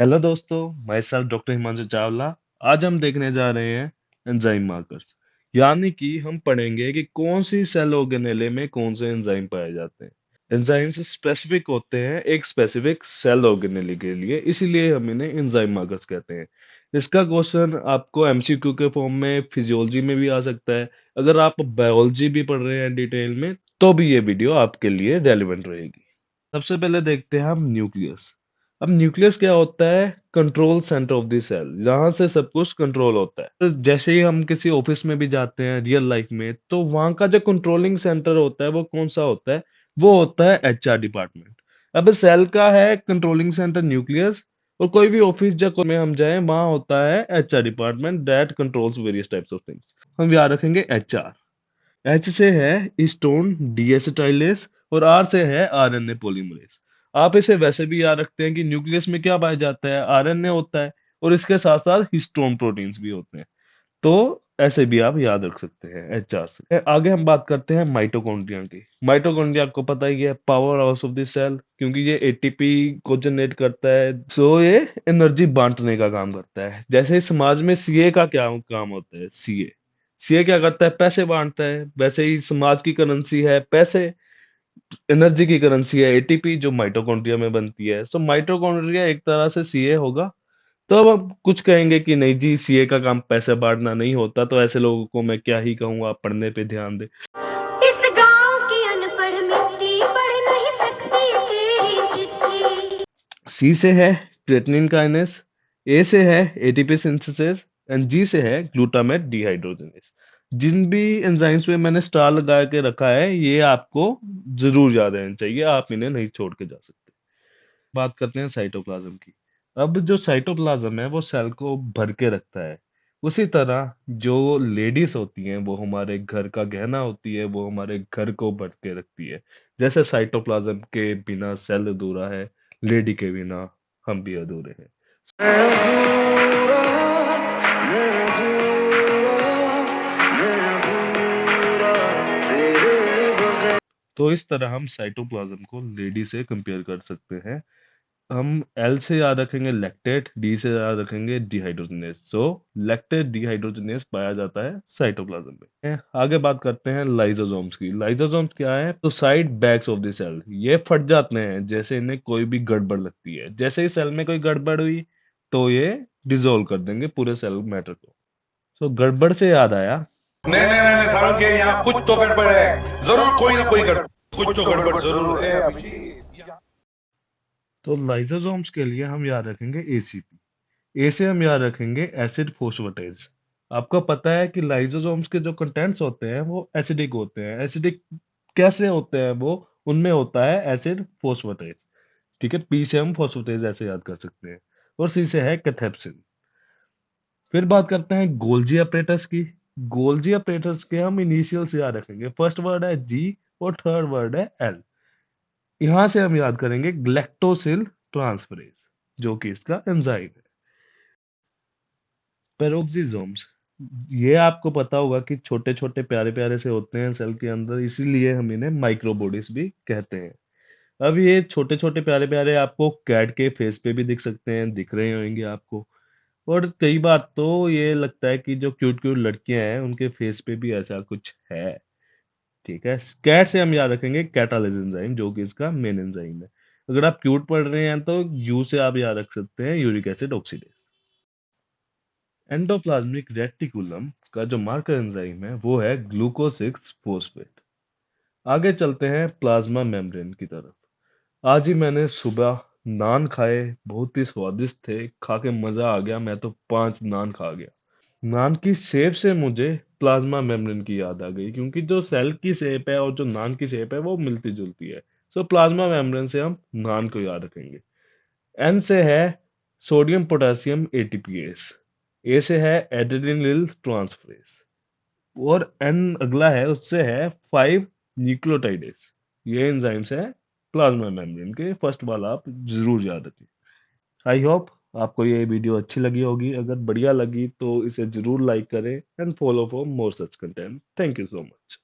Hello दोस्तों, मैं self doctor Himanshu Chawla. आज हम देखने जा रहे हैं एंजाइम मार्कर्स, यानी कि हम पढ़ेंगे कि कौन सी सेल ऑर्गेनेले में कौन से एंजाइम पाए जाते हैं। एंजाइम्स स्पेसिफिक होते हैं एक स्पेसिफिक सेल ऑर्गेनेले के लिए, इसीलिए हम इन्हें एंजाइम मार्कर्स कहते हैं। इसका क्वेश्चन आपको एमसीक्यू के फॉर्म में, फिजियोलॉजी में भी आ सकता है। अगर आप बायोलॉजी भी पढ़ रहे हैं डिटेल में, तो भी ये वीडियो आपके लिए रेलिवेंट रहेगी। सबसे पहले देखते हैं हम न्यूक्लियस। अब न्यूक्लियस क्या होता है? Control centre of the cell, जहां से सब कुछ कंट्रोल होता है। तो जैसे ही हम किसी ऑफिस में भी जाते हैं रियल लाइफ में, तो वहां का जो कंट्रोलिंग सेंटर होता है वो कौन सा होता है? वो होता है एचआर डिपार्टमेंट। अब सेल का है कंट्रोलिंग सेंटर न्यूक्लियस, और कोई भी ऑफिस जब में हम जाए वहां होता है HR department that controls various types of things. हम याद रखेंगे एचआर। एच से है हिस्टोन डीएसिटाइलेस, और आर से है आरएनए पॉलीमरेज। आप इसे वैसे भी याद रखते हैं कि न्यूक्लियस में क्या पाया जाता है? आरएनए होता है, और इसके साथ साथ हिस्टोन प्रोटीन्स भी होते हैं। तो ऐसे भी आप याद रख सकते हैं एचआर से। आगे हम बात करते हैं माइटोकॉन्ड्रिया की। माइटोकॉन्ड्रिया आपको पता ही है, power house of the cell, क्योंकि ये एटीपी को जनरेट करता है, सो ये एनर्जी बांटने का काम करता है। जैसे ही समाज में सीए का क्या काम होता है? सीए सीए क्या करता है? पैसे बांटता है। वैसे ही समाज की करेंसी है पैसे, एनर्जी की करेंसी है एटीपी, जो माइटोकॉन्ड्रिया में बनती है। सो माइटोकॉन्ड्रिया एक तरह से सीए होगा। तो अब आप कुछ कहेंगे कि नहीं जी, सीए का काम पैसे बांटना नहीं होता, तो ऐसे लोगों को मैं क्या ही कहूँ, आप पढ़ने पे ध्यान दें। इस गांव की अनपढ़ मिट्टी पढ़ नहीं सकती तेरी चिट्ठी। सी से है क्रेटिनिन काइनेस, ए से है एटीपी सिंथेसिस, एंड जी से है ग्लूटामेट डिहाइड्रोजनेस। जिन भी एंजाइम्स पे मैंने स्टार लगा के रखा है, ये आपको जरूर याद रहना चाहिए, आप इन्हें नहीं छोड़ के जा सकते। बात करते हैं साइटोप्लाज्म की। अब जो साइटोप्लाज्म है वो सेल को भर के रखता है। उसी तरह जो लेडीज होती हैं वो हमारे घर का गहना होती है, वो हमारे घर को भर के रखती है। जैसे साइटोप्लाज्म के बिना सेल अधूरा है, लेडी के बिना हम भी अधूरे हैं। तो इस तरह हम साइटोप्लाज्म को लेडी से कंपेयर कर सकते हैं। हम एल से याद रखेंगे लैक्टेट, डी से याद रखेंगे डिहाइड्रोजनेस। सो लैक्टेट डिहाइड्रोजनेस पाया जाता है साइटोप्लाज्म में। आगे बात करते हैं लाइसोसोम्स की। लाइसोसोम्स क्या है? तो side bags of the cell, ये फट जाते हैं जैसे इन्हें कोई भी गड़बड़ लगती है। जैसे ही सेल में कोई गड़बड़ हुई, तो ये डिसॉल्व कर देंगे पूरे सेल मैटर को। सो गड़बड़ से याद आया, नहीं नहीं नहीं नहीं, सारुण के यहाँ कुछ तो गड़बड़ है, जरूर कोई ना कोई गड़बड़, कुछ तो गड़बड़ जरूर है अभिजीत। तो लाइसोसोम्स के लिए हम याद रखेंगे एसीपी। ए से हम याद रखेंगे एसिड फोस्फेटेज। आपको पता है कि लाइसोसोम्स के जो कंटेंट्स होते हैं वो एसिडिक होते हैं। एसिडिक कैसे होते हैं? वो उनमें होता है एसिड फोस्फेटेज। ठीक है, पी से हम फोस्फेटेज ऐसे याद कर सकते हैं। और सी से है कैथेप्सिन। फिर बात करते हैं गोल्जी अपरेटस की। गोल्जी अपरेटस के हम इनिशियल से याद रखेंगे। फर्स्ट वर्ड है जी, और थर्ड वर्ड है एल। यहां से हम याद करेंगे ग्लैक्टोसिल ट्रांसफरेज, जो कि इसका एंजाइम है। पेरोक्सिसोम्स, ये आपको पता होगा कि छोटे छोटे प्यारे प्यारे से होते हैं सेल के अंदर, इसीलिए हम इन्हें माइक्रोबॉडीज भी कहते हैं। अब ये छोटे छोटे प्यारे प्यारे आपको कैट के फेस पे भी दिख सकते हैं, दिख रहे होंगे आपको। और कई बार तो ये लगता है कि जो क्यूट क्यूट लड़कियां हैं उनके फेस पे भी ऐसा कुछ है। ठीक है, कैट से हम याद रखेंगे कैटालिस एंजाइम, जो कि इसका मेन एंजाइम है। अगर आप क्यूट पढ़ रहे हैं तो यू से आप याद रख सकते हैं uric acid oxidase. Endoplasmic reticulum का जो मार्कर एंजाइम है वो है ग्लूकोज 6 फोस्फेट। आगे चलते हैं प्लाज्मा मेम्ब्रेन की तरफ। आज ही मैंने सुबह नान खाए, बहुत ही स्वादिष्ट थे, खा के मजा आ गया। मैं तो 5 नान खा गया। नान की शेप से मुझे प्लाज्मा मेम्ब्रेन की याद आ गई, क्योंकि जो सेल की शेप है और जो नान की शेप है वो मिलती जुलती है। सो प्लाज्मा मेम्ब्रेन से हम नान को याद रखेंगे। एन से है सोडियम पोटेशियम एटीपीएस। ए से है एडेनिलिल ट्रांसफरेज। और एन अगला है, उससे है 5 न्यूक्लियोटाइडेज। ये एंजाइम्स है प्लाज्मा मेम्ब्रेन के। फर्स्ट वाला आप जरूर याद रखें। आई होप आपको ये वीडियो अच्छी लगी होगी। अगर बढ़िया लगी तो इसे जरूर लाइक करें and follow for more such content. Thank you so much.